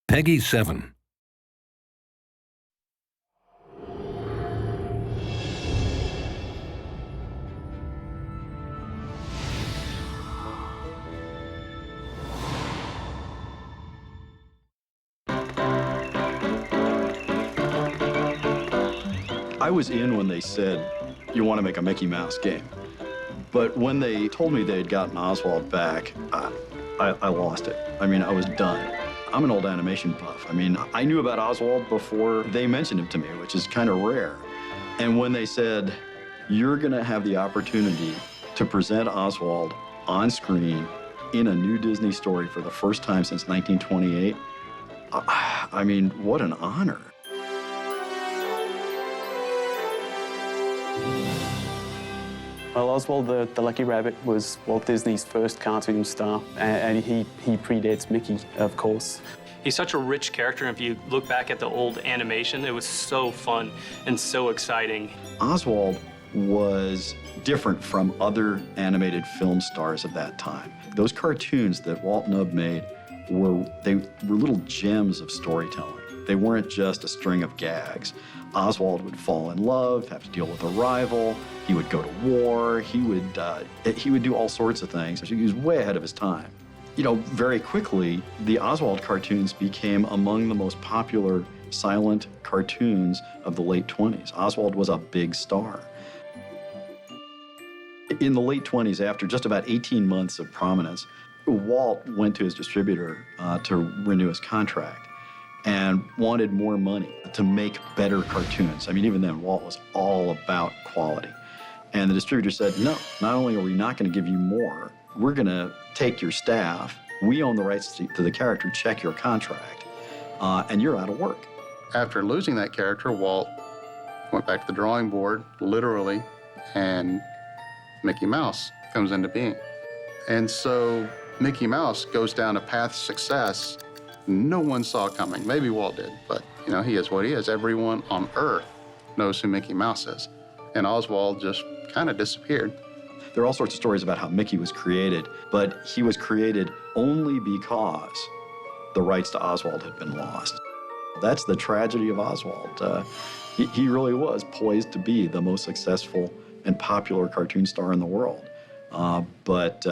Peggy 7. I was in when they said, you want to make a Mickey Mouse game. But when they told me they had gotten Oswald back, I lost it. I mean, I was done. I'm an old animation buff. I mean, I knew about Oswald before they mentioned him to me, which is kind of rare. And when they said, you're going to have the opportunity to present Oswald on screen in a new Disney story for the first time since 1928, I mean, what an honor. Well, Oswald the Lucky Rabbit was Walt Disney's first cartoon star, and he predates Mickey, of course. He's such a rich character, and if you look back at the old animation, it was so fun and so exciting. Oswald was different from other animated film stars of that time. Those cartoons that Walt and Ub made were little gems of storytelling. They weren't just a string of gags. Oswald would fall in love, have to deal with a rival. He would go to war. He would do all sorts of things. He was way ahead of his time. You know, very quickly, the Oswald cartoons became among the most popular silent cartoons of the late 20s. Oswald was a big star. In the late 20s, after just about 18 months of prominence, Walt went to his distributor to renew his contract and wanted more money to make better cartoons. I mean, even then, Walt was all about quality. And the distributor said, no, not only are we not going to give you more, we're going to take your staff, we own the rights to the character, check your contract, and you're out of work. After losing that character, Walt went back to the drawing board, literally, and Mickey Mouse comes into being. And so Mickey Mouse goes down a path of success no one saw coming. Maybe Walt did, but you know, he is what he is. Everyone on Earth knows who Mickey Mouse is. And Oswald just kind of disappeared. There are all sorts of stories about how Mickey was created, but he was created only because the rights to Oswald had been lost. That's the tragedy of Oswald. He really was poised to be the most successful and popular cartoon star in the world. But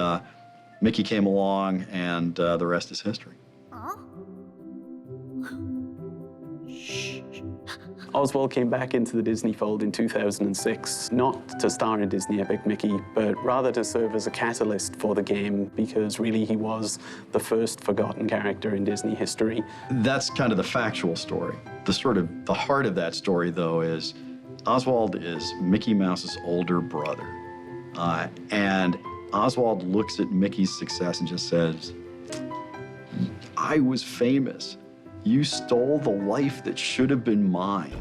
Mickey came along, and the rest is history. Oswald came back into the Disney fold in 2006, not to star in Disney epic Mickey, but rather to serve as a catalyst for the game, because really he was the first forgotten character in Disney history. That's kind of the factual story. The heart of that story, though, is Oswald is Mickey Mouse's older brother. And Oswald looks at Mickey's success and just says, I was famous. You stole the life that should have been mine.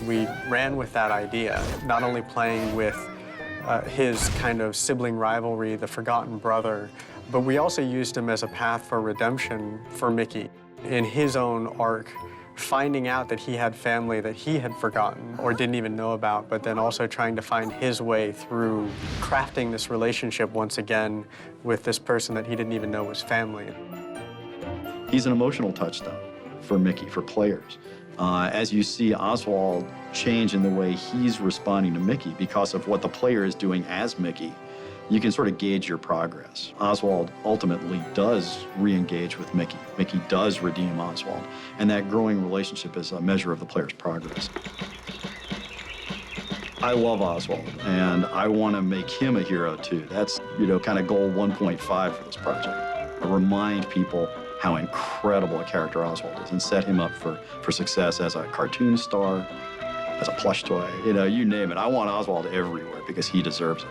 We ran with that idea, not only playing with his kind of sibling rivalry, the forgotten brother, but we also used him as a path for redemption for Mickey in his own arc, finding out that he had family that he had forgotten or didn't even know about, but then also trying to find his way through crafting this relationship once again with this person that he didn't even know was family. He's an emotional touchstone for Mickey, for players. As you see Oswald change in the way he's responding to Mickey because of what the player is doing as Mickey, you can sort of gauge your progress. Oswald ultimately does re-engage with Mickey. Mickey does redeem Oswald, and that growing relationship is a measure of the player's progress. I love Oswald, and I want to make him a hero too. That's, you know, kind of goal 1.5 for this project. I remind people how incredible a character Oswald is and set him up for success as a cartoon star, as a plush toy, you know, you name it. I want Oswald everywhere because he deserves it.